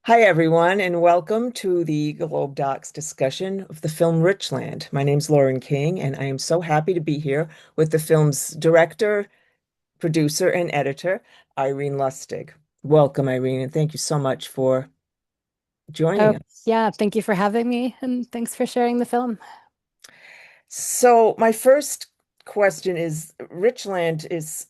Hi, everyone, and welcome to the Globe Docs discussion of the film Richland. My name's Lauren King, and I am so happy to be here with the film's director, producer, and editor, Irene Lustig. Welcome, Irene, and thank you so much for joining Oh, us. yeah. Thank you for having me, and thanks for sharing the film. So, my first question is, Richland is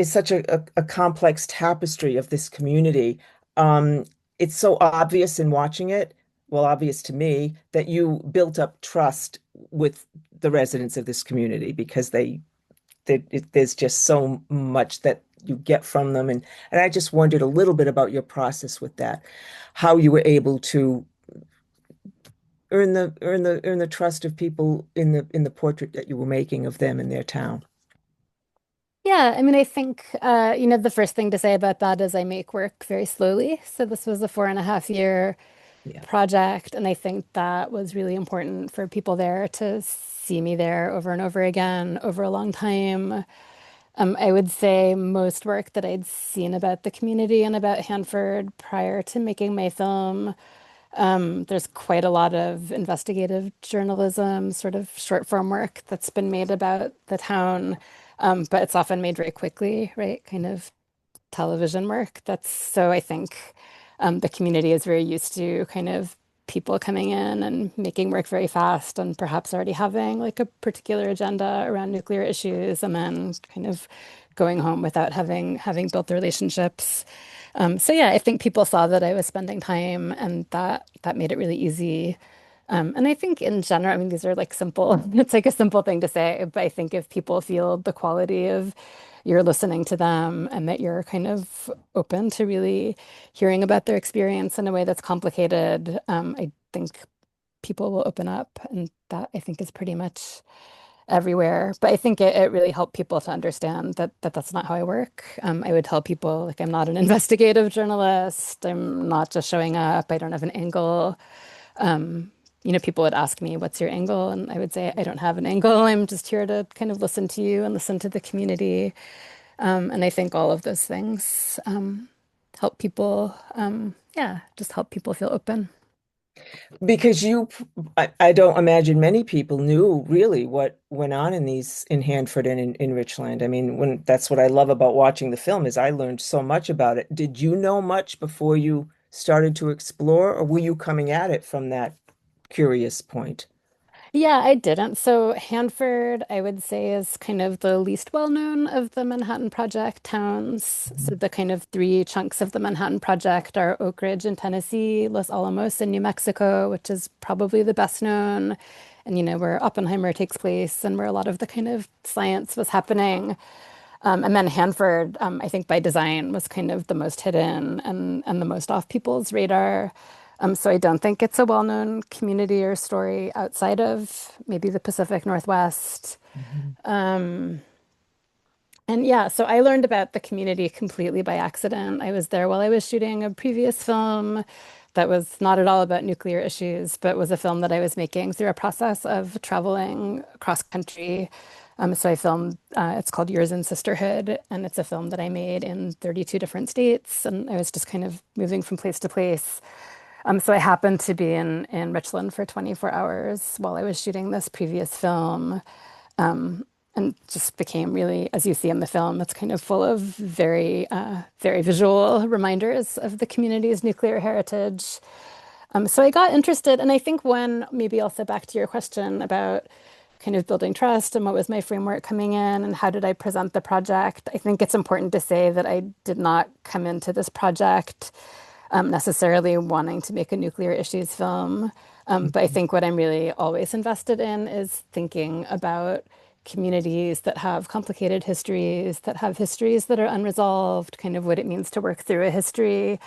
such a complex tapestry of this community. Um, it's so obvious in watching it, well, obvious to me, that you built up trust with the residents of this community because there's just so much that you get from them, and I just wondered a little bit about your process with that, how you were able to earn the trust of people in the portrait that you were making of them in their town. Yeah, I mean, I think, the first thing to say about that is I make work very slowly. So this was a 4.5 year Yeah. project, and I think that was really important for people there to see me there over and over again over a long time. I would say most work that I'd seen about the community and about Hanford prior to making my film. There's quite a lot of investigative journalism, sort of short form work that's been made about the town, but it's often made very quickly, right? Kind of television work. That's so I think the community is very used to kind of people coming in and making work very fast and perhaps already having like a particular agenda around nuclear issues and then kind of going home without having built the relationships. So yeah, I think people saw that I was spending time and that made it really easy. And I think in general, I mean, these are like simple, it's like a simple thing to say, but I think if people feel the quality of you're listening to them and that you're kind of open to really hearing about their experience in a way that's complicated, I think people will open up. And that I think is pretty much everywhere. But I think it really helped people to understand that that's not how I work. I would tell people, like, I'm not an investigative journalist. I'm not just showing up. I don't have an angle. Um, People would ask me, what's your angle? And I would say, I don't have an angle. I'm just here to kind of listen to you and listen to the community. And I think all of those things help people, yeah, just help people feel open. Because I don't imagine many people knew really what went on in Hanford and in Richland. I mean, when that's what I love about watching the film is I learned so much about it. Did you know much before you started to explore, or were you coming at it from that curious point? Yeah, I didn't. So Hanford, I would say, is kind of the least well-known of the Manhattan Project towns. So the kind of three chunks of the Manhattan Project are Oak Ridge in Tennessee, Los Alamos in New Mexico, which is probably the best known, and where Oppenheimer takes place and where a lot of the kind of science was happening. And then Hanford, I think by design was kind of the most hidden and the most off people's radar. So I don't think it's a well-known community or story outside of maybe the Pacific Northwest. Mhm. And yeah, so I learned about the community completely by accident. I was there while I was shooting a previous film that was not at all about nuclear issues, but was a film that I was making through a process of traveling across country. So I filmed, it's called Years in Sisterhood, and it's a film that I made in 32 different states. And I was just kind of moving from place to place. So I happened to be in Richland for 24 hours while I was shooting this previous film. And just became really, as you see in the film, it's kind of full of very visual reminders of the community's nuclear heritage. So I got interested, and I think when maybe also back to your question about kind of building trust and what was my framework coming in and how did I present the project, I think it's important to say that I did not come into this project necessarily wanting to make a nuclear issues film. But I Mhm. think what I'm really always invested in is thinking about communities that have complicated histories, that have histories that are unresolved, kind of what it means to work through a history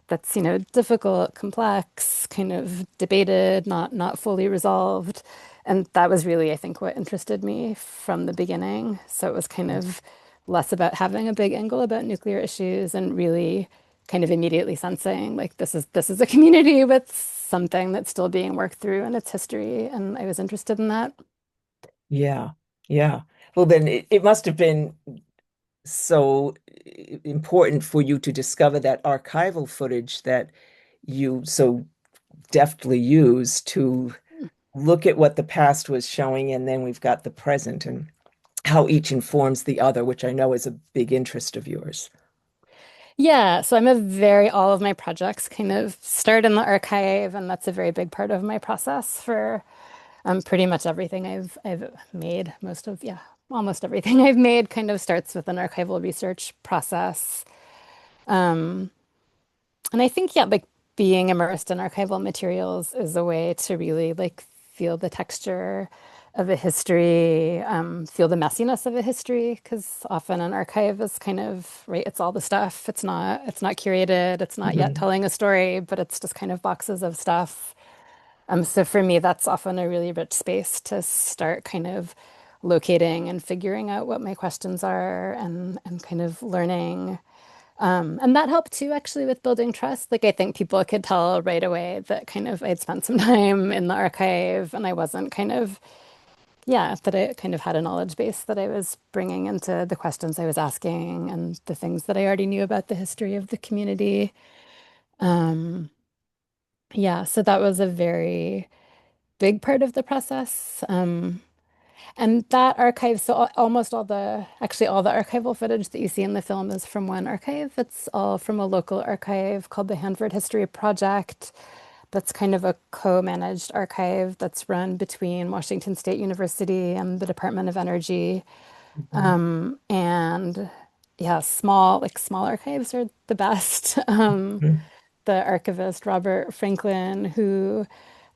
that's, difficult, complex, kind of debated, not fully resolved. And that was really, I think, what interested me from the beginning. So it was kind of less about having a big angle about nuclear issues and really kind of immediately sensing like this is a community with something that's still being worked through in its history. And I was interested in that. Yeah, yeah. Well, then it must have been so important for you to discover that archival footage that you so deftly use to look at what the past was showing, and then we've got the present and how each informs the other, which I know is a big interest of yours. Yeah, so all of my projects kind of start in the archive, and that's a very big part of my process for pretty much everything I've made. Almost everything I've made kind of starts with an archival research process. Um, and I think, yeah, like being immersed in archival materials is a way to really like feel the texture of a history, feel the messiness of a history, because often an archive is kind of, right, it's all the stuff. It's not curated, it's not yet Mhm. telling a story, but it's just kind of boxes of stuff. So for me, that's often a really rich space to start kind of locating and figuring out what my questions are and kind of learning. And that helped too, actually, with building trust. Like, I think people could tell right away that kind of I'd spent some time in the archive and I wasn't kind of, yeah, that I kind of had a knowledge base that I was bringing into the questions I was asking and the things that I already knew about the history of the community. Um, yeah, so that was a very big part of the process. And that archive, so almost actually all the archival footage that you see in the film is from one archive. It's all from a local archive called the Hanford History Project. That's kind of a co-managed archive that's run between Washington State University and the Department of Energy. Mhm. And yeah, small archives are the best. Mhm. The archivist Robert Franklin, who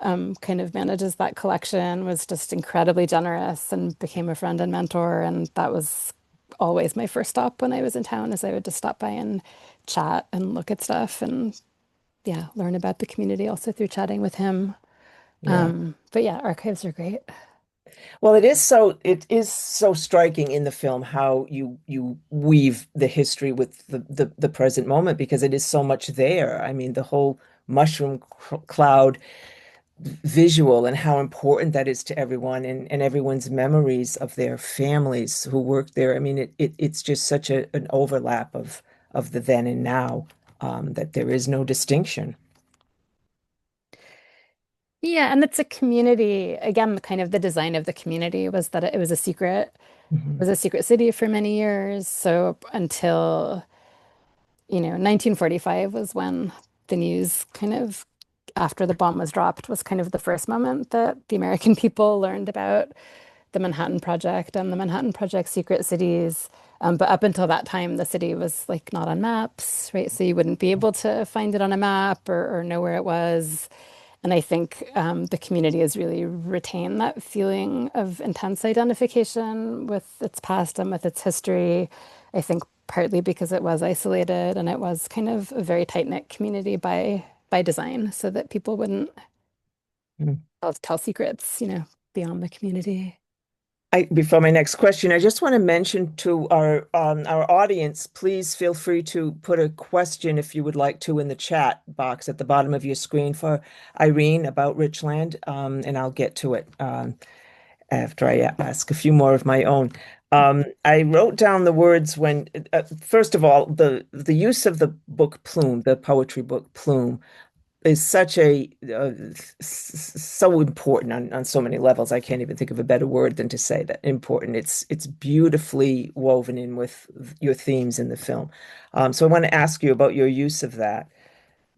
kind of manages that collection, was just incredibly generous and became a friend and mentor. And that was always my first stop when I was in town, is I would just stop by and chat and look at stuff and yeah, learn about the community also through chatting with him. Yeah. But yeah, archives are great. Well, it is so striking in the film how you weave the history with the present moment because it is so much there. I mean, the whole mushroom cloud visual and how important that is to everyone and everyone's memories of their families who worked there. I mean, it's just such an overlap of the then and now, that there is no distinction. Yeah, and it's a community. Again, kind of the design of the community was that it was a secret. It Mhm. was a secret city for many years. So until 1945 was when the news kind of, after the bomb was dropped, was kind of the first moment that the American people learned about the Manhattan Project and the Manhattan Project secret cities. But up until that time, the city was like not on maps, right? So you wouldn't be able to find it on a map or know where it was. And I think the community has really retained that feeling of intense identification with its past and with its history. I think partly because it was isolated and it was kind of a very tight-knit community by design, so that people wouldn't tell secrets, beyond the community. Before my next question, I just want to mention to our audience, please feel free to put a question if you would like to in the chat box at the bottom of your screen for Irene about Richland, and I'll get to it after I ask a few more of my own. I wrote down the words when, first of all, the use of the book plume, the poetry book plume, is such a so important on so many levels. I can't even think of a better word than to say that important. It's beautifully woven in with your themes in the film. So I want to ask you about your use of that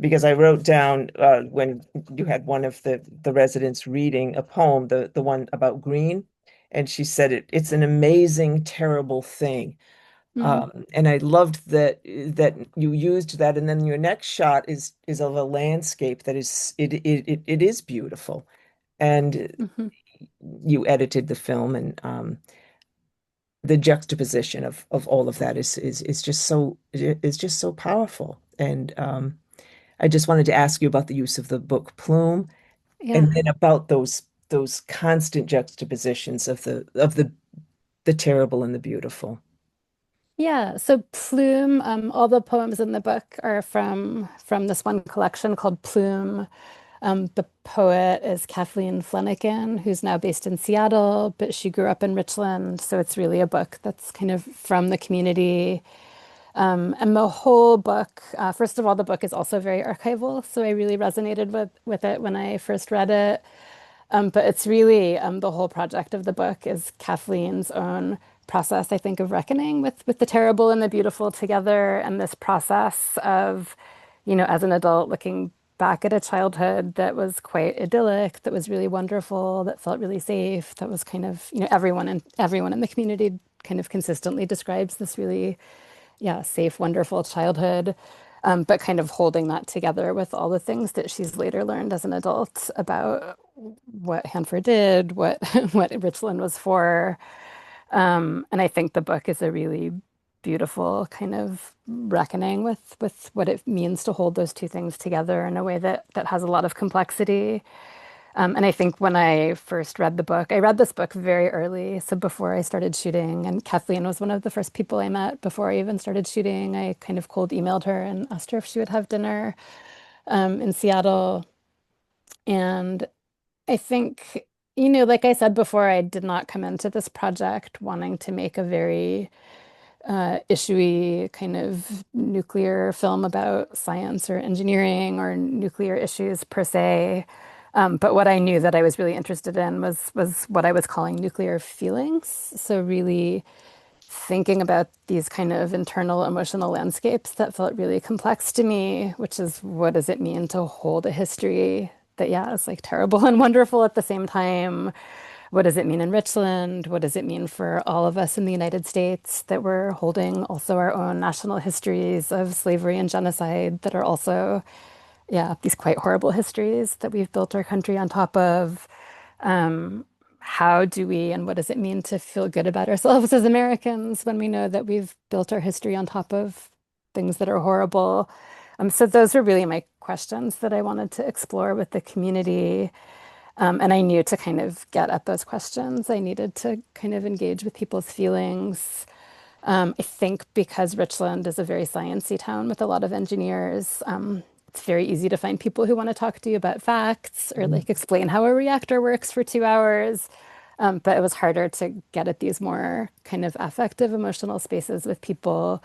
because I wrote down when you had one of the residents reading a poem, the one about green, and she said it's an amazing, terrible thing. Mm, And I loved that you used that, and then your next shot is of a landscape that it is beautiful, and mhm. you edited the film, and the juxtaposition of all of that is just so powerful. And I just wanted to ask you about the use of the book plume, and Yeah. then about those constant juxtapositions of the terrible and the beautiful. Yeah, so Plume, all the poems in the book are from this one collection called Plume. The poet is Kathleen Flanagan, who's now based in Seattle, but she grew up in Richland. So it's really a book that's kind of from the community. And the whole book, first of all, the book is also very archival. So I really resonated with it when I first read it. But it's really the whole project of the book is Kathleen's own process, I think, of reckoning with the terrible and the beautiful together, and this process of, as an adult looking back at a childhood that was quite idyllic, that was really wonderful, that felt really safe, that was kind of, everyone in the community kind of consistently describes this really, yeah, safe, wonderful childhood. But kind of holding that together with all the things that she's later learned as an adult about what Hanford did, what what Richland was for. And I think the book is a really beautiful kind of reckoning with what it means to hold those two things together in a way that has a lot of complexity. And I think when I first read the book, I read this book very early, so before I started shooting, and Kathleen was one of the first people I met before I even started shooting. I kind of cold emailed her and asked her if she would have dinner in Seattle. And I think, like I said before, I did not come into this project wanting to make a very issuey kind of nuclear film about science or engineering or nuclear issues per se. But what I knew that I was really interested in was what I was calling nuclear feelings. So really thinking about these kind of internal emotional landscapes that felt really complex to me, which is what does it mean to hold a history that, yeah, is like terrible and wonderful at the same time? What does it mean in Richland? What does it mean for all of us in the United States that we're holding also our own national histories of slavery and genocide that are also, yeah, these quite horrible histories that we've built our country on top of? How do we and what does it mean to feel good about ourselves as Americans when we know that we've built our history on top of things that are horrible? So those were really my questions that I wanted to explore with the community. And I knew to kind of get at those questions, I needed to kind of engage with people's feelings. I think because Richland is a very sciencey town with a lot of engineers, it's very easy to find people who want to talk to you about facts or Mm. like explain how a reactor works for 2 hours. But it was harder to get at these more kind of affective, emotional spaces with people.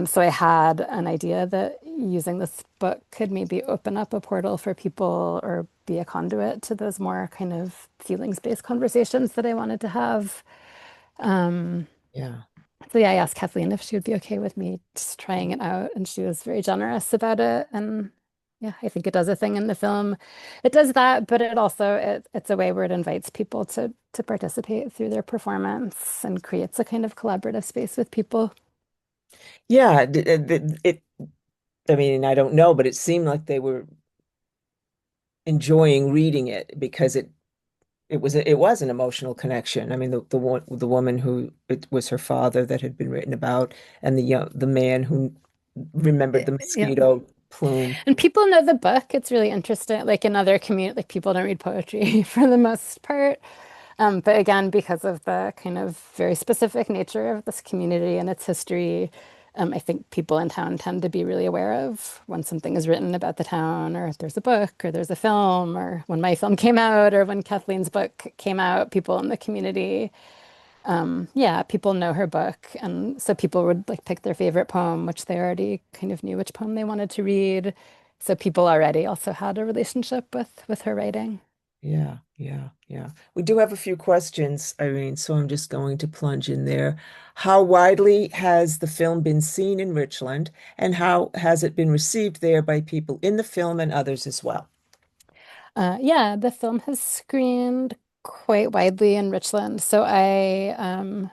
So I had an idea that using this book could maybe open up a portal for people or be a conduit to those more kind of feelings-based conversations that I wanted to have. Um, Yeah. so yeah, I asked Kathleen if she would be okay with me just trying it out, and she was very generous about it. And yeah, I think it does a thing in the film. It does that, but it's a way where it invites people to participate through their performance and creates a kind of collaborative space with people. Yeah, I mean, I don't know, but it seemed like they were enjoying reading it because it was an emotional connection. I mean, the woman who it was her father that had been written about, and the man who remembered the Yeah. mosquito plume. And people know the book. It's really interesting. Like in other community, like people don't read poetry for the most part. But again, because of the kind of very specific nature of this community and its history, I think people in town tend to be really aware of when something is written about the town, or if there's a book, or there's a film, or when my film came out, or when Kathleen's book came out, people in the community, yeah, people know her book. And so people would like pick their favorite poem, which they already kind of knew which poem they wanted to read. So people already also had a relationship with her writing. Yeah, yeah, yeah. We do have a few questions, Irene, so I'm just going to plunge in there. How widely has the film been seen in Richland, and how has it been received there by people in the film and others as well? Yeah, the film has screened quite widely in Richland. The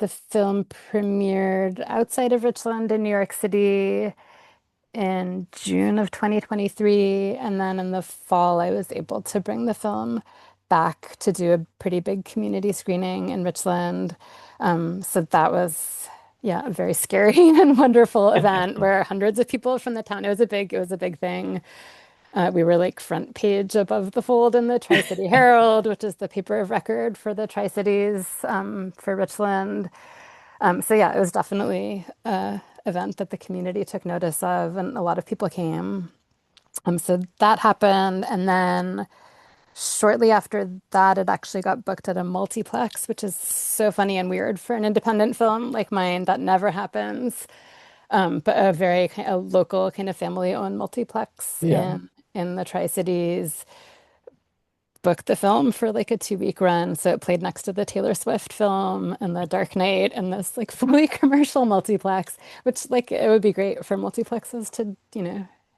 film premiered outside of Richland in New York City in June of 2023. And then in the fall, I was able to bring the film back to do a pretty big community screening in Richland. So that was, yeah, a very scary and wonderful event where hundreds of people from the town, it was a big thing. We were like front page above the fold in the Tri-City Herald, which is the paper of record for the Tri-Cities for Richland. So yeah, it was definitely a event that the community took notice of, and a lot of people came. So that happened, and then shortly after that, it actually got booked at a multiplex, which is so funny and weird for an independent film like mine. That never happens. But a local kind of family-owned multiplex Yeah. in the Tri-Cities booked the film for like a 2 week run. So it played next to the Taylor Swift film and the Dark Knight and this like fully commercial multiplex, which like it would be great for multiplexes to,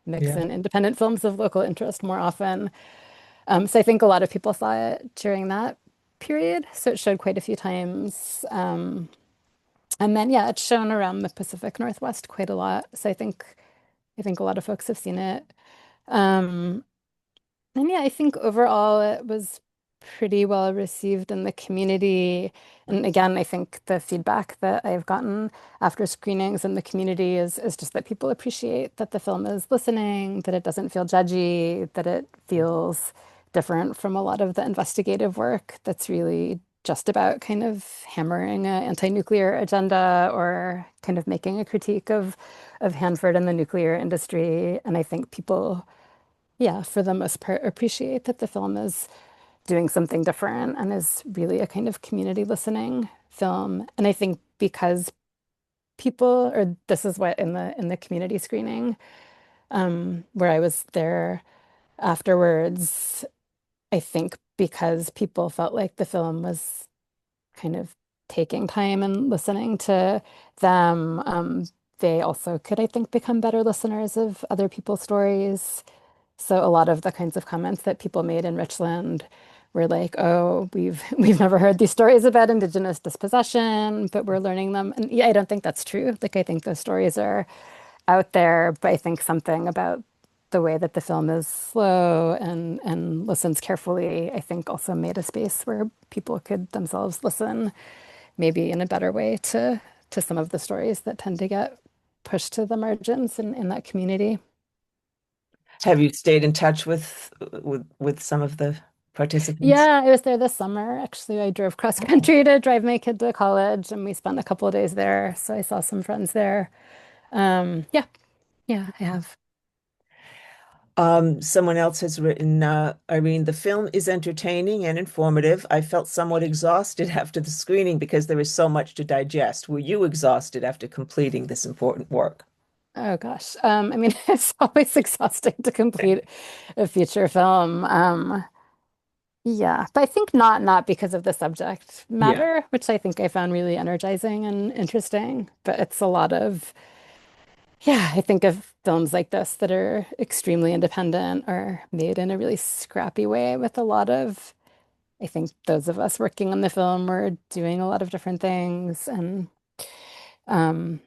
mix Yeah. in independent films of local interest more often. So I think a lot of people saw it during that period. So it showed quite a few times. And then yeah, it's shown around the Pacific Northwest quite a lot. So I think a lot of folks have seen it. Um, and yeah, I think overall it was pretty well received in the community. And again, I think the feedback that I've gotten after screenings in the community is just that people appreciate that the film is listening, that it doesn't feel judgy, that it feels different from a lot of the investigative work that's really just about kind of hammering an anti-nuclear agenda or kind of making a critique of Hanford and the nuclear industry. And I think people, yeah, for the most part, appreciate that the film is doing something different and is really a kind of community listening film. And I think because people, or this is what in the community screening, where I was there afterwards, I think because people felt like the film was kind of taking time and listening to them, they also could, I think, become better listeners of other people's stories. So a lot of the kinds of comments that people made in Richland were like, "Oh, we've never heard these stories about Indigenous dispossession, but we're learning them." And yeah, I don't think that's true. Like I think those stories are out there, but I think something about the way that the film is slow and listens carefully, I think also made a space where people could themselves listen maybe in a better way to some of the stories that tend to get pushed to the margins in that community. Have you stayed in touch with some of the participants? Yeah, I was there this summer. Actually, I drove cross country to drive my kid to college, and we spent a couple of days there. So I saw some friends there. Yeah, yeah, I have. Someone else has written, Irene, the film is entertaining and informative. I felt somewhat exhausted after the screening because there is so much to digest. Were you exhausted after completing this important work? Oh gosh. I mean, it's always exhausting to complete a feature film. Yeah, but I think not because of the subject Yeah. matter, which I think I found really energizing and interesting. But it's a lot of, yeah, I think of films like this that are extremely independent or made in a really scrappy way with a lot of, I think those of us working on the film were doing a lot of different things and um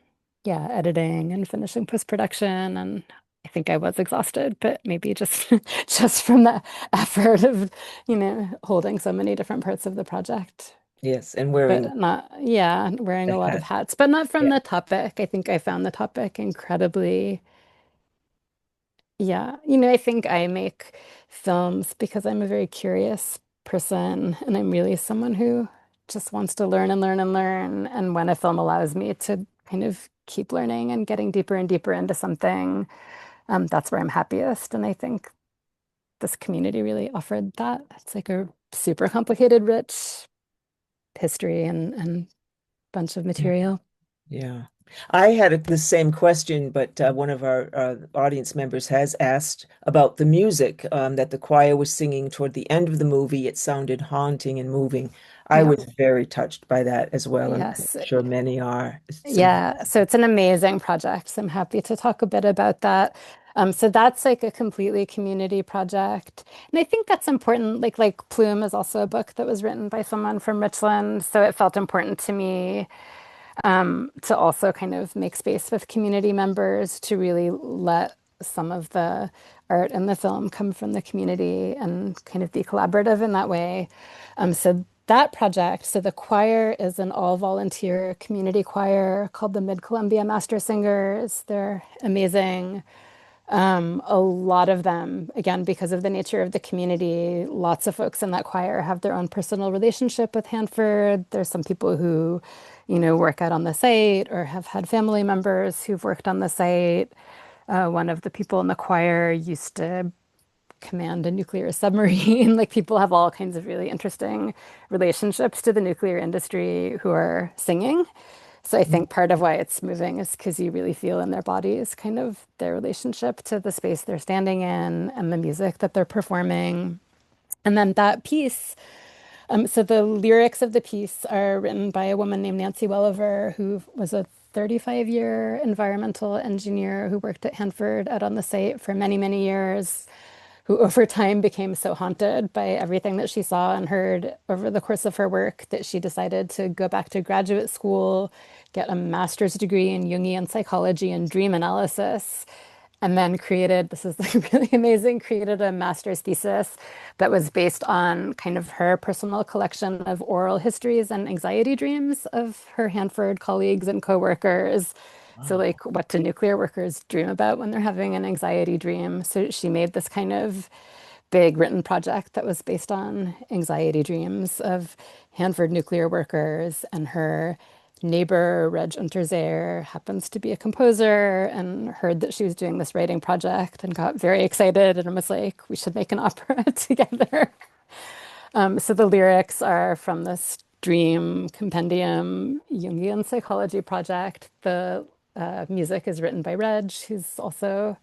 yeah, editing and finishing post-production and I think I was exhausted, but maybe just just from the effort of, holding so many different parts of the project. Yes, and wearing But not, yeah, wearing the a lot of hat. hats, but not from Yeah. the topic. I think I found the topic incredibly, yeah. I think I make films because I'm a very curious person and I'm really someone who just wants to learn and learn and learn. And when a film allows me to kind of keep learning and getting deeper and deeper into something, that's where I'm happiest. And I think this community really offered that. It's like a super complicated, rich history and bunch of Yeah. material. Yeah. I had the same question, but one of our audience members has asked about the music that the choir was singing toward the end of the movie. It sounded haunting and moving. I Yeah. was very touched by that as well, and I'm Yes. sure many are. Yeah, so it's an amazing project. So I'm happy to talk a bit about that. So that's like a completely community project. And I think that's important. Like Plume is also a book that was written by someone from Richland. So it felt important to me to also kind of make space with community members to really let some of the art in the film come from the community and kind of be collaborative in that way. So that project, so the choir is an all-volunteer community choir called the Mid-Columbia Master Singers. They're amazing. A lot of them, again, because of the nature of the community, lots of folks in that choir have their own personal relationship with Hanford. There's some people who, work out on the site or have had family members who've worked on the site. One of the people in the choir used to command a nuclear submarine. Like people have all kinds of really interesting relationships to the nuclear industry who are singing. So I think part of why it's moving is because you really feel in their bodies kind of their relationship to the space they're standing in and the music that they're performing. And then that piece, so the lyrics of the piece are written by a woman named Nancy Welliver, who was a 35-year environmental engineer who worked at Hanford out on the site for many, many years, who over time became so haunted by everything that she saw and heard over the course of her work that she decided to go back to graduate school, get a master's degree in Jungian psychology and dream analysis, and then created, this is like really amazing, created a master's thesis that was based on kind of her personal collection of oral histories and anxiety dreams of her Hanford colleagues and coworkers. So, Wow. like, what do nuclear workers dream about when they're having an anxiety dream? So, she made this kind of big written project that was based on anxiety dreams of Hanford nuclear workers, and her neighbor, Reg Unterzehr, happens to be a composer and heard that she was doing this writing project and got very excited and was like, we should make an opera together. So the lyrics are from this Dream Compendium Jungian psychology project. The music is written by Reg, who's also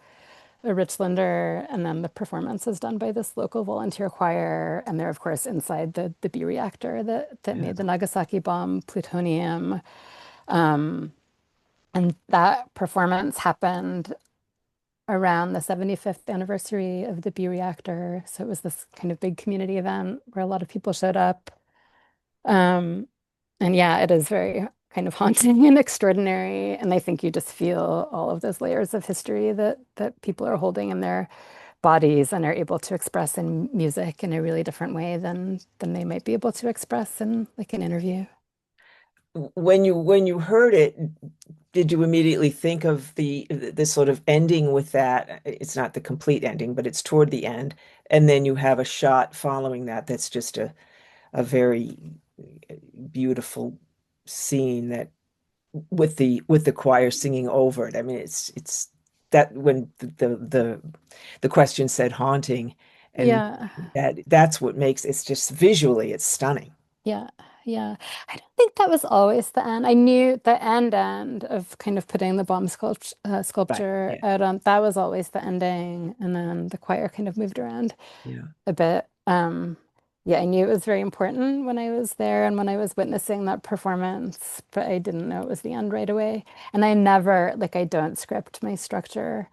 a Richlander, and then the performance is done by this local volunteer choir. And they're, of course, inside the B reactor that Yeah. made the Nagasaki bomb plutonium. And that performance happened around the 75th anniversary of the B reactor. So it was this kind of big community event where a lot of people showed up. Um, and yeah, it is very kind of haunting and extraordinary. And I think you just feel all of those layers of history that people are holding in their bodies and are able to express in music in a really different way than they might be able to express in like an interview. When you heard it, did you immediately think of the sort of ending with that? It's not the complete ending, but it's toward the end, and then you have a shot following that that's just a very beautiful scene that with the choir singing over it. I mean, it's that when the question said haunting, and Yeah. that's what makes it's just visually it's stunning. Yeah, yeah. I don't think that was always the end. I knew the end of kind of putting the bomb Right. sculpture Yeah. out on that was always the ending, and then the choir kind of moved around Yeah. a bit. Yeah, I knew it was very important when I was there and when I was witnessing that performance, but I didn't know it was the end right away. And I never, like, I don't script my structure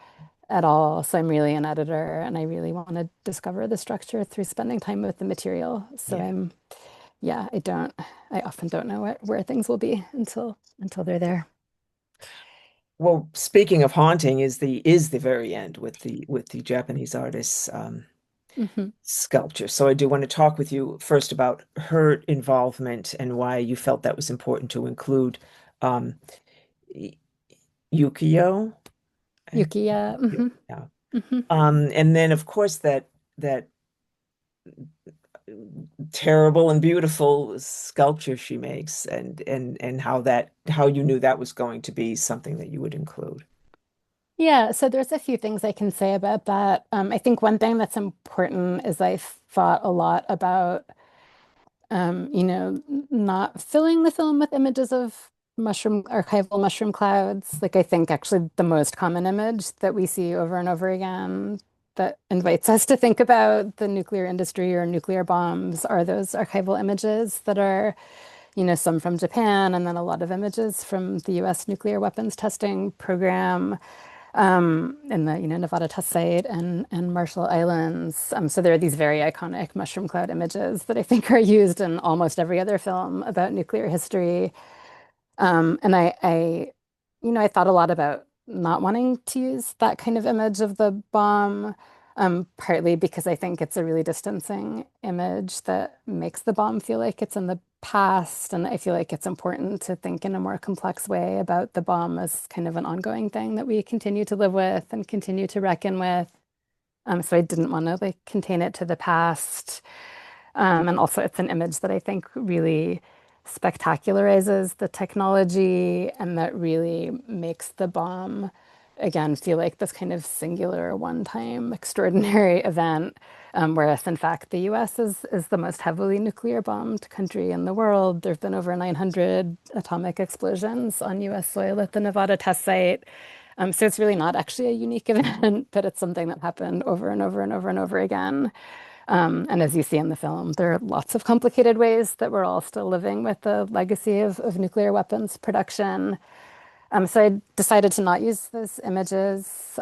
at all. So I'm really an editor, and I really want to discover the structure through spending time with the material. So Yeah. I'm yeah, I often don't know where things will be until they're there. Well, speaking of haunting, is the very end with the Japanese artist's Hmm. sculpture. So I do want to talk with you first about her involvement and why you felt that was important to include um, Y- Yukio. And Yukiya. Hmm. yeah. Hmm. And then of course that terrible and beautiful sculpture she makes and how you knew that was going to be something that you would include. Yeah, so there's a few things I can say about that. I think one thing that's important is I thought a lot about not filling the film with images of archival mushroom clouds. Like I think actually the most common image that we see over and over again that invites us to think about the nuclear industry or nuclear bombs are those archival images that are, some from Japan and then a lot of images from the US nuclear weapons testing program in the Nevada test site and Marshall Islands. So there are these very iconic mushroom cloud images that I think are used in almost every other film about nuclear history. And I thought a lot about not wanting to use that kind of image of the bomb, partly because I think it's a really distancing image that makes the bomb feel like it's in the past. And I feel like it's important to think in a more complex way about the bomb as kind of an ongoing thing that we continue to live with and continue to reckon with. So I didn't want to like contain it to the past. And also, it's an image that I think really spectacularizes the technology and that really makes the bomb again feel like this kind of singular, one-time, extraordinary event. Whereas in fact, the US is the most heavily nuclear bombed country in the world. There have been over 900 atomic explosions on US soil at the Nevada test site. So it's really not actually a unique event, but it's something that happened over and over and over and over again. And as you see in the film, there are lots of complicated ways that we're all still living with the legacy of nuclear weapons production. So I decided to not use those images.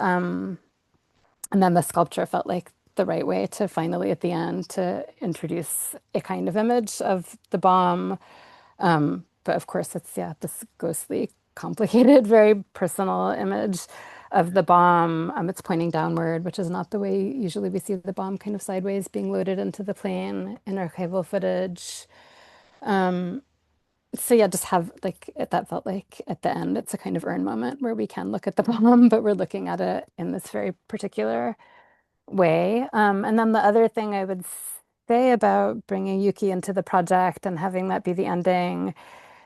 And then the sculpture felt like the right way to finally, at the end, to introduce a kind of image of the bomb. But of course, it's, yeah, this ghostly, complicated, very personal image of the bomb. It's pointing downward, which is not the way usually we see the bomb kind of sideways being loaded into the plane in archival footage. So yeah, just have like that felt like at the end, it's a kind of earn moment where we can look at the bomb, but we're looking at it in this very particular way. And then the other thing I would say about bringing Yuki into the project and having that be the ending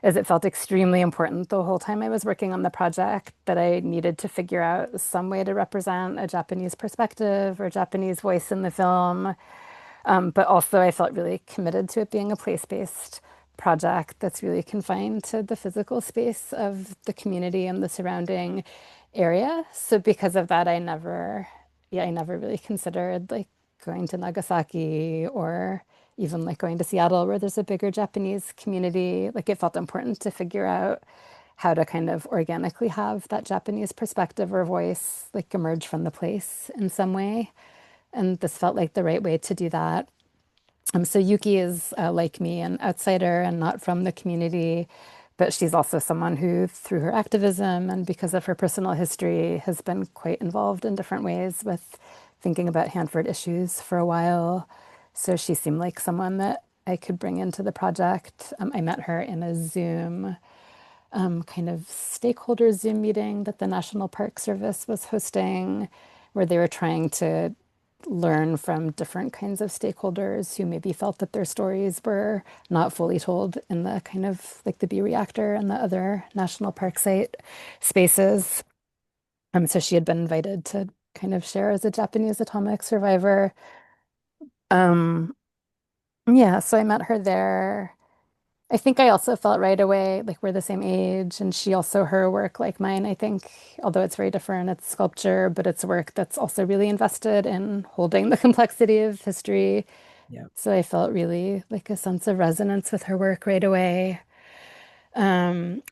is it felt extremely important the whole time I was working on the project that I needed to figure out some way to represent a Japanese perspective or Japanese voice in the film. But also, I felt really committed to it being a place-based project that's really confined to the physical space of the community and the surrounding area. So because of that, I never really considered like going to Nagasaki or even like going to Seattle, where there's a bigger Japanese community. Like it felt important to figure out how to kind of organically have that Japanese perspective or voice like emerge from the place in some way. And this felt like the right way to do that. So Yuki is like me, an outsider and not from the community, but she's also someone who, through her activism and because of her personal history, has been quite involved in different ways with thinking about Hanford issues for a while. So she seemed like someone that I could bring into the project. I met her in a Zoom kind of stakeholder Zoom meeting that the National Park Service was hosting, where they were trying to learn from different kinds of stakeholders who maybe felt that their stories were not fully told in the kind of like the B reactor and the other national park site spaces. So she had been invited to kind of share as a Japanese atomic survivor. Um, yeah, so I met her there. I think I also felt right away like we're the same age, and she also her work like mine, I think, although it's very different, it's sculpture, but it's work that's also really invested in holding the complexity of history. Yeah. So I felt really like a sense of resonance with her work right away.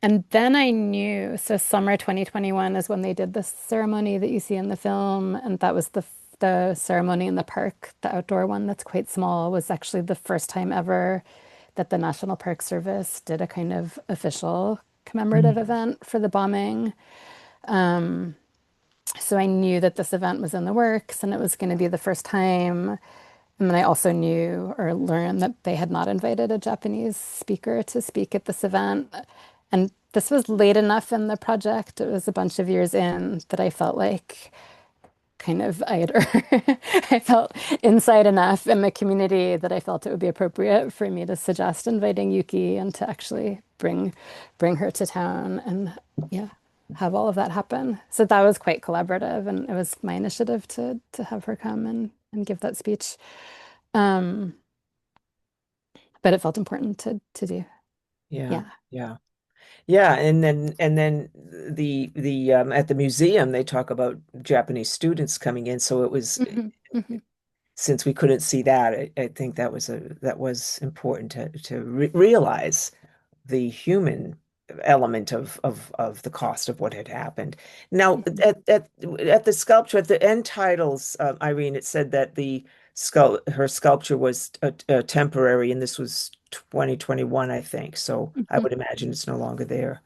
And then I knew, so summer 2021 is when they did the ceremony that you see in the film, and that was the ceremony in the park, the outdoor one that's quite small, was actually the first time ever that the National Park Service did a kind of official commemorative Mhm. event for the bombing. So I knew that this event was in the works and it was going to be the first time. And then I also knew or learned that they had not invited a Japanese speaker to speak at this event. And this was late enough in the project, it was a bunch of years in, that I felt like kind of I felt inside enough in the community that I felt it would be appropriate for me to suggest inviting Yuki and to actually bring her to town and yeah, have all of that happen. So that was quite collaborative and it was my initiative to have her come and give that speech. Um, but it felt important to do. Yeah. Yeah. Yeah. Yeah, and then the at the museum they talk about Japanese students coming in, so it was Hmm. Hmm. since we couldn't see that, I think that was important to realize the human element of the cost of what had happened. Now, Hmm. at the sculpture, at the end titles, Irene, it said that the her sculpture was temporary, and this was 2021, I think. So I Hmm. would imagine it's no longer there.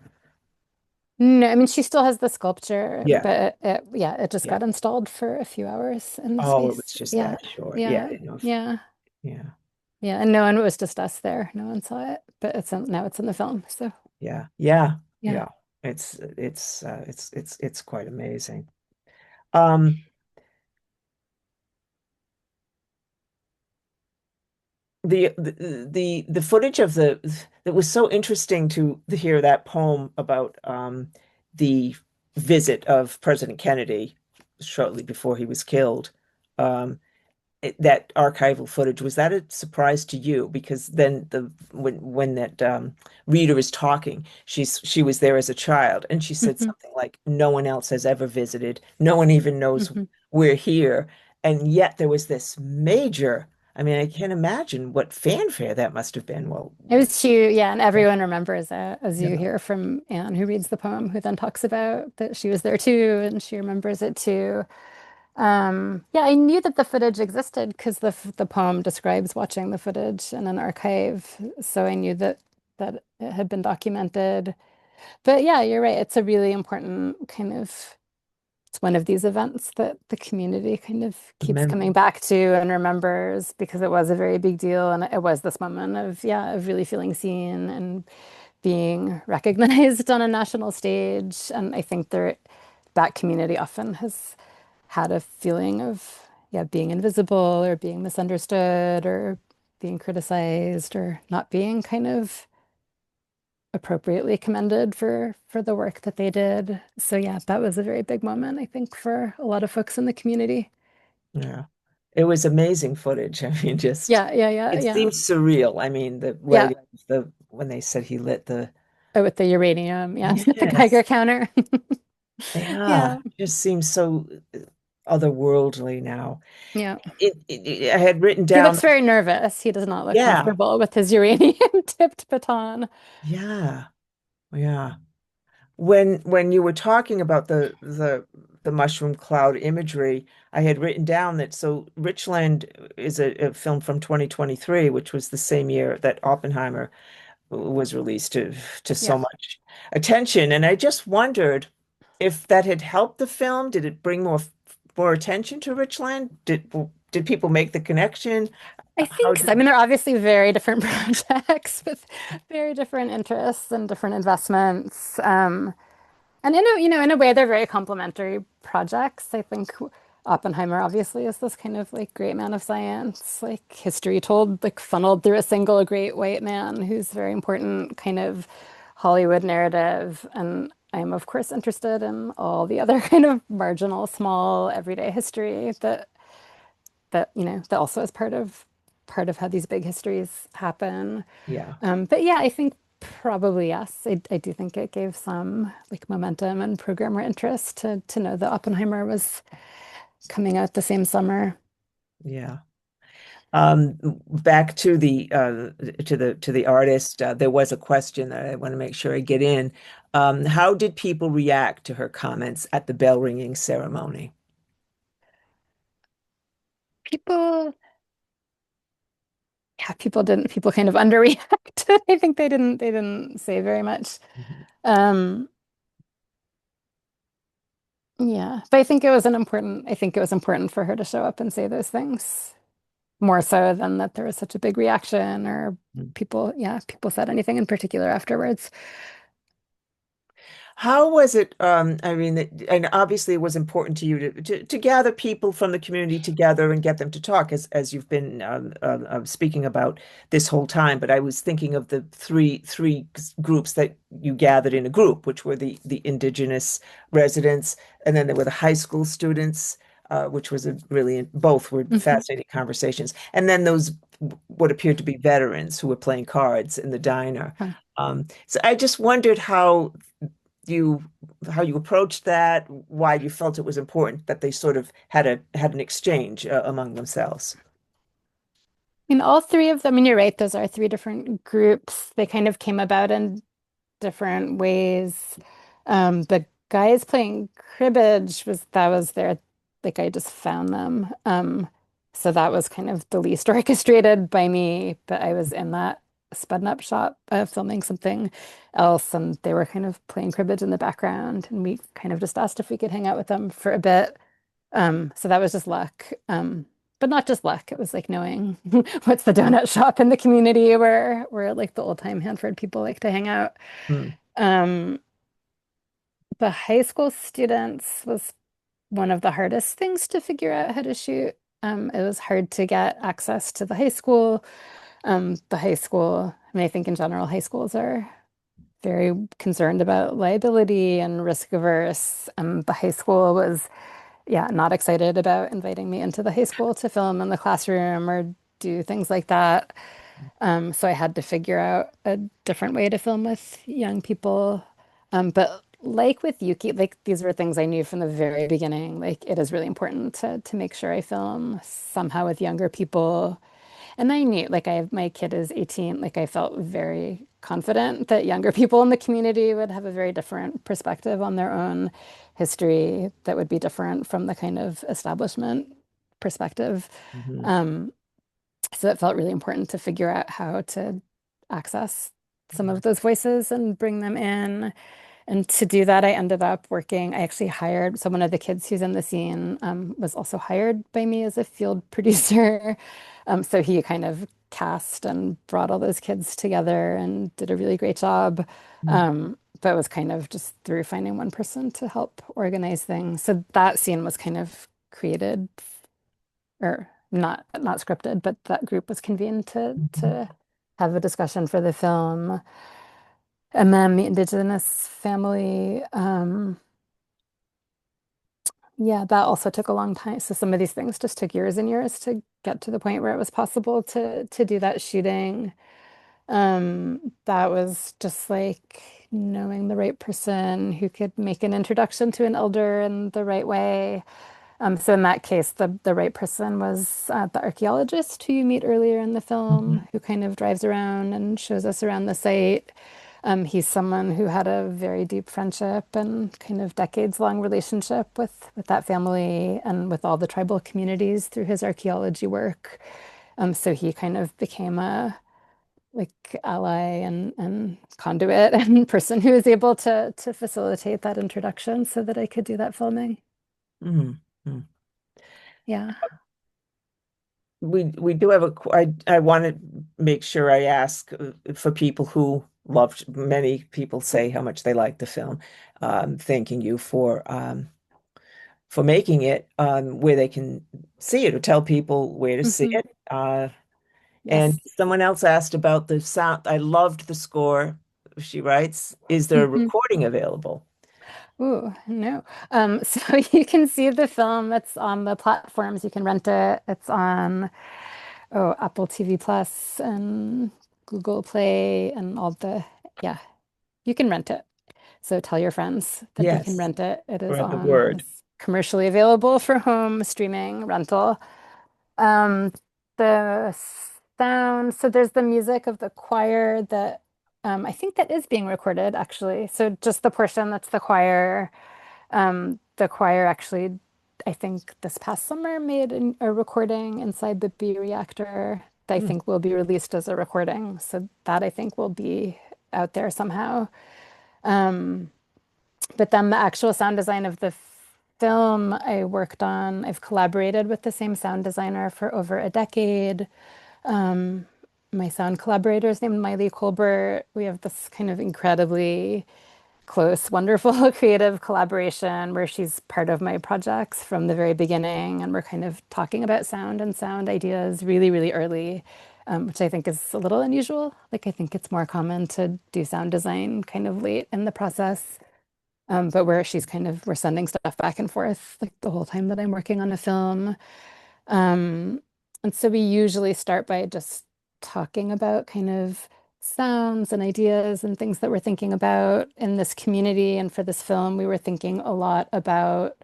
No, I mean she still has the sculpture, Yeah, but yeah, it just yeah. got installed for a few hours in the Oh, it was space. just Yeah, that short. Yeah, I yeah, didn't know if, yeah, yeah, yeah. And no one, it was just us there. No one saw it, but now it's in the film. So yeah, yeah, yeah. yeah. It's quite amazing. Um, the footage of it was so interesting to hear that poem about the visit of President Kennedy shortly before he was killed. Um, that archival footage, was that a surprise to you? Because then when that reader is talking, she was there as a child, and she said Hmm. something like, "No one else has ever visited. No one even knows Hmm. we're here." And yet there was this major. I mean, I can't imagine what fanfare that must have been. Well, It was cute, yeah, and everyone remembers it, as you yeah, hear from Anne, who reads the poem, who then talks about that she was there too, and she remembers it too. Yeah, I knew that the footage existed because the poem describes watching the footage in an archive, so I knew that it had been documented. But yeah, you're right. It's a really important kind of it's one of these events that the community kind of the keeps coming memory. back to and remembers because it was a very big deal and it was this moment of yeah, of really feeling seen and being recognized on a national stage. And I think that community often has had a feeling of yeah, being invisible or being misunderstood or being criticized or not being kind of appropriately commended for the work that they did. So yeah, that was a very big moment, I think, for a lot of folks in the community. Yeah. It was amazing footage. I mean, just Yeah, yeah, yeah, it yeah. seems surreal. I mean, the Yeah. writing, the when they said he lit the Oh, with the uranium, yeah, with the yes, Geiger counter. yeah, Yeah, just seems so otherworldly now. yeah. I had written He down, looks very nervous. He does not look yeah, comfortable with his uranium tipped baton. yeah, yeah. When you were talking about the mushroom cloud imagery, I had written down that so Richland is a film from 2023, which was the same year that Oppenheimer was released to so Yeah. much attention. And I just wondered if that had helped the film. Did it bring more attention to Richland? Did people make the connection? I How think so. I did mean, they're obviously very different projects with very different interests and different investments. And in a way, they're very complementary projects. I think Oppenheimer obviously is this kind of like great man of science, like history told, like funneled through a single great white man who's very important kind of Hollywood narrative. And I'm of course interested in all the other kind of marginal, small, everyday history that also is part of how these big histories happen. yeah, But yeah, I think probably yes. I do think it gave some like momentum and programmer interest to know that Oppenheimer was coming out the same summer. yeah. Back to the artist, there was a question that I want to make sure I get in. How did people react to her comments at the bell ringing ceremony? People, yeah, people kind of underreacted. I think they didn't say very much. Mhm. Um, yeah, but I think it was important for her to show up and say those things more so than that there was such a big reaction or people said anything in particular afterwards. How was it? I mean, and obviously it was important to you to gather people from the community together and get them to talk, as you've been speaking about this whole time. But I was thinking of the three groups that you gathered in a group, which were the indigenous residents, and then there were the high school students, which was a really both were Hmm. fascinating conversations, and then those what appeared to be veterans who were playing cards in the diner. So I just wondered you how you approached that, why you felt it was important that they sort of had an exchange among themselves. I mean, all three of them, I mean, you're right, those are three different groups. They kind of came about in different ways. The guys playing cribbage was their, like I just found them. So that was kind of the least orchestrated by me, but I was in that spun up shop filming something else, and they were kind of playing cribbage in the background, and we kind of just asked if we could hang out with them for a bit. So that was just luck. But not just luck. It was like knowing what's the donut shop in the community where like the old time Hanford people like to hang out. Hmm. Um, the high school students was one of the hardest things to figure out how to shoot. It was hard to get access to the high school. I mean, I think in general, high schools are very concerned about liability and risk averse. The high school was, yeah, not excited about inviting me into the high school to film in the classroom or do things like that. So I had to figure out a different way to film with young people. But like with Yuki, like these were things I knew from the very beginning. Like it is really important to make sure I film somehow with younger people. And I knew, like I have my kid is 18, like I felt very confident that younger people in the community would have a very different perspective on their own history that would be different from the kind of establishment perspective. Mhm. Um, so it felt really important to figure out how to access some of those voices and bring them in. And to do that, I ended up working. I actually hired, so one of the kids who's in the scene was also hired by me as a field producer. So he kind of cast and brought all those kids together and did a really great job. But it was kind of just through finding one person to help organize things. So that scene was kind of created or not scripted, but that group was convened Mhm. to have a discussion for the film. And then the Indigenous family, yeah, that also took a long time. So some of these things just took years and years to get to the point where it was possible to do that shooting. That was just like knowing the right person who could make an introduction to an elder in the right way. So in that case, the right person was the archaeologist who you meet earlier in the film, Mhm. who kind of drives around and shows us around the site. He's someone who had a very deep friendship and kind of decades-long relationship with that family and with all the tribal communities through his archaeology work. So he kind of became a like ally and conduit and person who was able to facilitate that introduction so that I could do that filming. Mhm. Mhm. Yeah. We do have I want to make sure I ask for people who loved, many people say how much they like the film, thanking you for making it, where they can see it or tell people where to see Hmm. it. And Yes. someone else asked about the sound. I loved the score. She writes, is there a Hmm. recording available? Ooh, no. So you can see the film. It's on the platforms. You can rent it. It's on Apple TV Plus and Google Play and all the yeah, you can rent it. So tell your friends that they can Yes, rent it. It is spread the on. word. It's commercially available for home streaming rental. Um, the sound, so there's the music of the choir that I think that is being recorded actually. So just the portion that's the choir. The choir actually, I think this past summer made a recording inside the B reactor that I Hmm. think will be released as a recording. So that I think will be out there somehow. Um, but then the actual sound design of the film I worked on, I've collaborated with the same sound designer for over a decade. Um, my sound collaborator is named Miley Colbert. We have this kind of incredibly close, wonderful creative collaboration where she's part of my projects from the very beginning. And we're kind of talking about sound and sound ideas really, really early, which I think is a little unusual. Like, I think it's more common to do sound design kind of late in the process. But where she's kind of, we're sending stuff back and forth like the whole time that I'm working on a film. Um, and so we usually start by just talking about kind of sounds and ideas and things that we're thinking about in this community. And for this film, we were thinking a lot about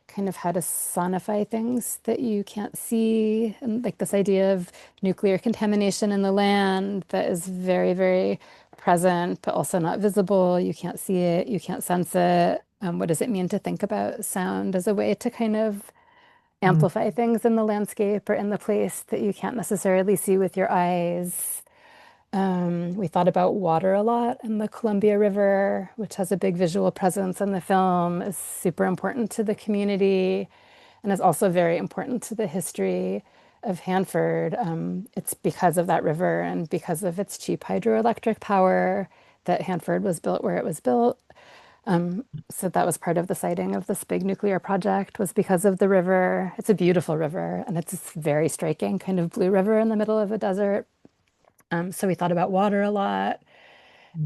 kind of how to sonify things that you can't see. And like this idea of nuclear contamination in the land that is very, very present, but also not visible. You can't see it, you can't sense it. What does it mean to think about sound as a way to kind of Hmm. amplify things in the landscape or in the place that you can't necessarily see with your eyes? We thought about water a lot, and the Columbia River, which has a big visual presence in the film, is super important to the community and is also very important to the history of Hanford. It's because of that river and because of its cheap hydroelectric power that Hanford was built where it was built. So that was part of the siting of this big nuclear project was because of the river. It's a beautiful river and it's this very striking kind of blue river in the middle of a desert. So we thought about water a lot.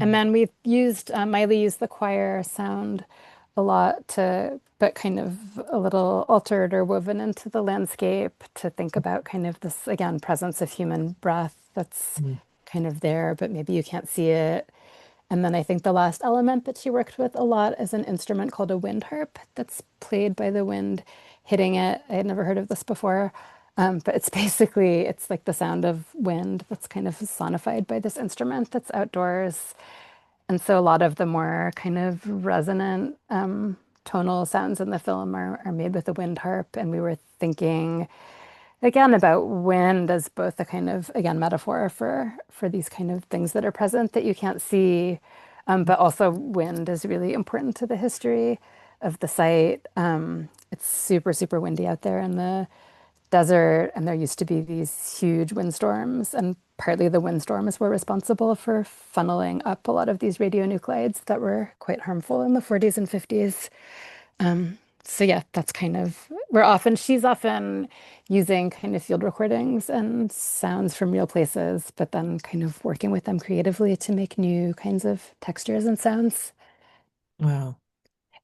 And Mm. then we've used, Miley used the choir sound a lot to, but kind of a little altered or woven into the landscape to think about kind of this, again, presence of human breath that's Mm. kind of there, but maybe you can't see it. And then I think the last element that she worked with a lot is an instrument called a wind harp that's played by the wind hitting it. I had never heard of this before. But it's basically, it's like the sound of wind that's kind of sonified by this instrument that's outdoors. And so a lot of the more kind of resonant tonal sounds in the film are made with a wind harp. And we were thinking again about wind as both a kind of, again, metaphor for these kind of things that are present that you can't see. But also wind is really important to the history of the site. It's super, super windy out there in the desert, and there used to be these huge windstorms, and partly the windstorms were responsible for funneling up a lot of these radionuclides that were quite harmful in the 40s and 50s. So yeah, that's kind of she's often using kind of field recordings and sounds from real places, but then kind of working with them creatively to make new kinds of textures and sounds. Wow.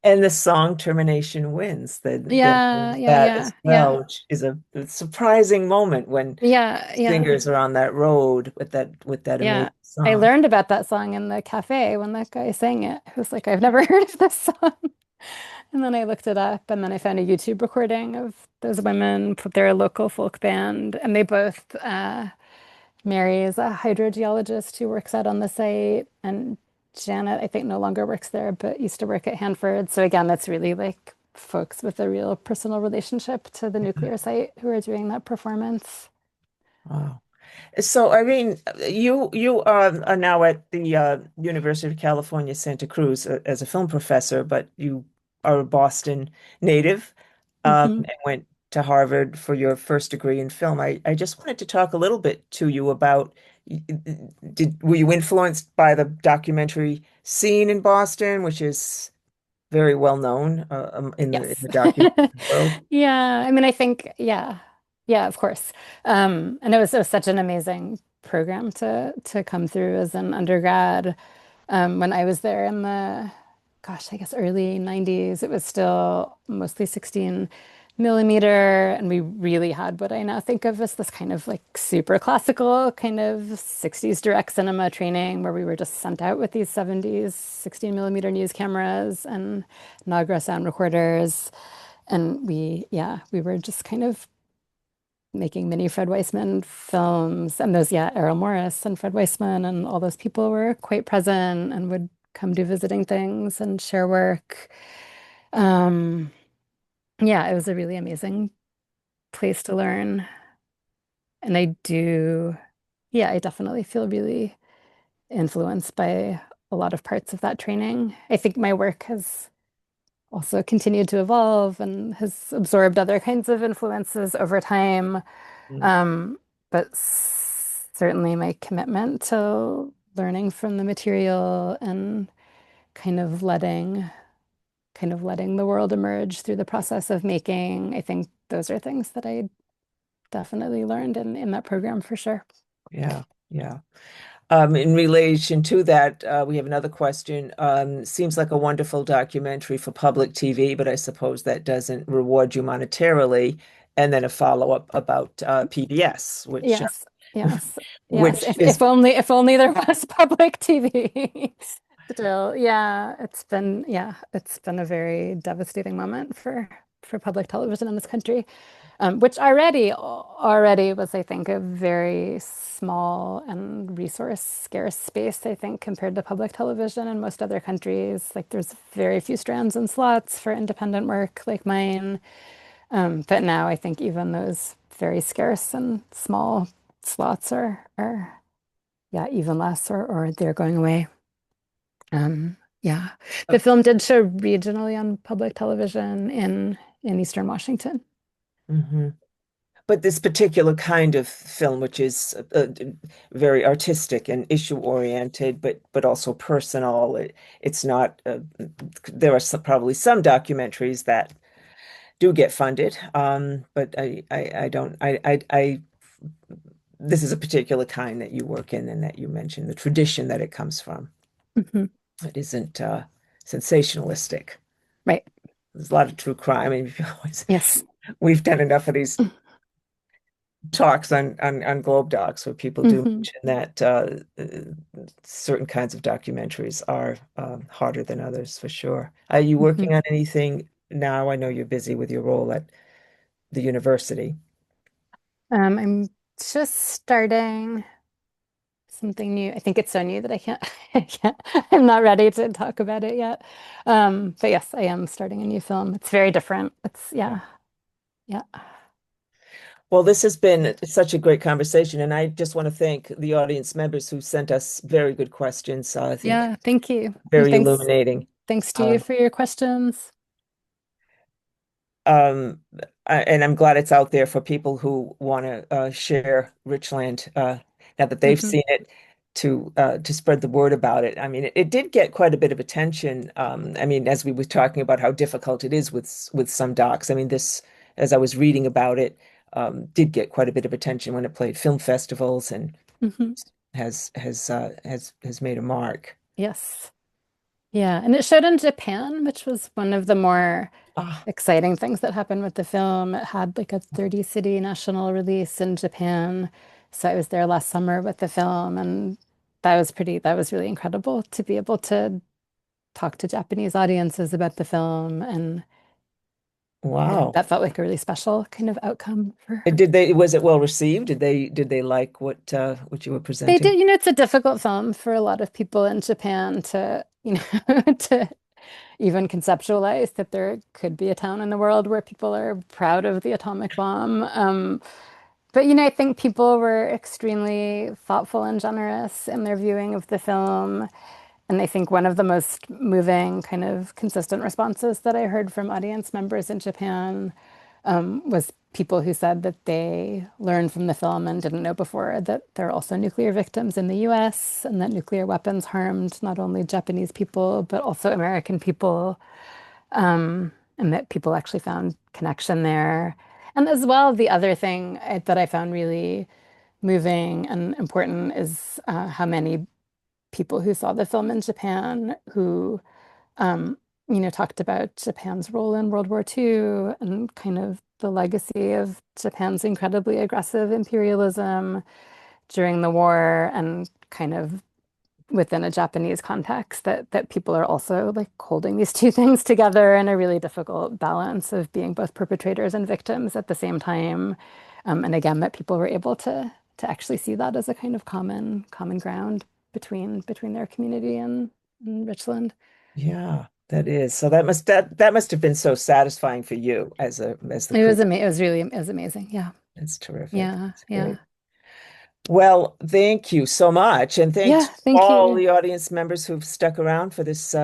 And the song Termination Wins, that Yeah, there's yeah, that yeah, as yeah, well, which is a surprising moment when yeah, yeah. singers are on that road with that Yeah. amazing I song. learned about that song in the cafe when that guy sang it. I was like, I've never heard of this song. And then I looked it up and then I found a YouTube recording of those women. They're a local folk band and they both, Mary is a hydrogeologist who works out on the site and Janet, I think no longer works there, but used to work at Hanford. So again, that's really like folks with a real personal relationship to the Yeah. nuclear site who are doing that performance. Wow. So, Irene, you are now at the University of California, Santa Cruz as a film professor, but you are a Boston native Hmm. and went to Harvard for your first degree in film. I just wanted to talk a little bit to you about were you influenced by the documentary scene in Boston, which is very well known in Yes. the documentary world? Yeah. I mean, I think, yeah. Yeah, of course. And it was such an amazing program to come through as an undergrad. When I was there in the, gosh, I guess early 90s, it was still mostly 16 millimeter. And we really had what I now think of as this kind of like super classical kind of 60s direct cinema training where we were just sent out with these 70s 16 millimeter news cameras and Nagra sound recorders. And yeah, we were just kind of making mini Fred Weisman films. And those, yeah, Errol Morris and Fred Weisman and all those people were quite present and would come do visiting things and share work. Um, yeah, it was a really amazing place to learn. And yeah, I definitely feel really influenced by a lot of parts of that training. I think my work has also continued to evolve and has absorbed other kinds of influences over time. Mm. Um, but certainly my commitment to learning from the material and kind of letting the world emerge through the process of making, I think those are things that I definitely learned in that program for sure. Yeah, yeah. In relation to that, we have another question. Seems like a wonderful documentary for public TV, but I suppose that doesn't reward you monetarily. And then a follow-up about PBS, Yes, yes, yes. which is, If only there was public TV. Still, yeah, it's been a very devastating moment for public television in this country. Which already was, I think, a very small and resource scarce space, I think, compared to public television in most other countries. Like there's very few strands and slots for independent work like mine. But now I think even those very scarce and small slots are yeah, even less or they're going away. Yeah. The film did show regionally on public television in Eastern Washington. Mhm. But this particular kind of film, which is very artistic and issue oriented, but also personal, it's not. There are probably some documentaries that do get funded, but I don't. This is a particular kind that you work in and that you mentioned, the tradition that it comes from. Hmm. It isn't sensationalistic. Right. There's a lot of true crime. I mean, Yes. we've done enough of these talks on Globe Docs where people do Hmm. mention that certain kinds of documentaries are harder than others for sure. Are you Hmm. working on anything now? I know you're busy with your role at the university. I'm just starting something new. I think it's so new that I can't, I can't, I'm not ready to talk about it yet. But yes, I am starting a new film. It's very different. It's, Yeah. yeah, yeah. Well, this has been such a great conversation, and I just want to thank the audience members who sent us very good questions. I think Yeah, thank you. And very illuminating. thanks to you Um, for your questions. Um, and I'm glad it's out there for people who want to share Richland now that they've Hmm. seen it to spread the word about it. I mean, it did get quite a bit of attention. I mean, as we were talking about how difficult it is with some docs. I mean, this as I was reading about it did get quite a bit of attention when it played film festivals and Hmm. has made a mark. Yes. Yeah. And it showed in Japan, which was one of the more Ah, exciting things that happened with the film. It had like a 30 city national release in Japan. So I was there last summer with the film, and that was really incredible to be able to talk to Japanese audiences about the film. And yeah, wow. that felt like a really special kind of outcome for. Was it well received? Did they like what you were They presenting? did, it's a difficult film for a lot of people in Japan to, to even conceptualize that there could be a town in the world where people are proud of the atomic bomb. But I think people were extremely thoughtful and generous in their viewing of the film. And I think one of the most moving, kind of consistent responses that I heard from audience members in Japan was people who said that they learned from the film and didn't know before that there are also nuclear victims in the US and that nuclear weapons harmed not only Japanese people, but also American people, and that people actually found connection there. And as well, the other thing that I found really moving and important is how many people who saw the film in Japan who, um, talked about Japan's role in World War II and kind of the legacy of Japan's incredibly aggressive imperialism during the war and kind of within a Japanese context that people are also like holding these two things together in a really difficult balance of being both perpetrators and victims at the same time. And again, that people were able to actually see that as a kind of common ground between their community and Richland. Yeah, that is. So that must have been so satisfying for you as the crew. It was amazing. Yeah. That's terrific. Yeah. That's Yeah. great. Well, thank you so much, and thanks Yeah. to Thank all you. the audience members who've stuck around for this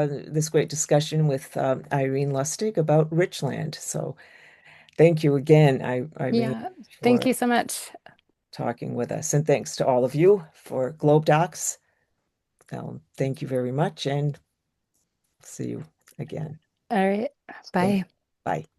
great discussion with Irene Lustig about Richland. So thank you again, Irene, Yeah. Thank for you so much. talking with us, and thanks to all of you for Globe Docs. Thank you very much, and see you again. All right. Thank Bye. you. Bye.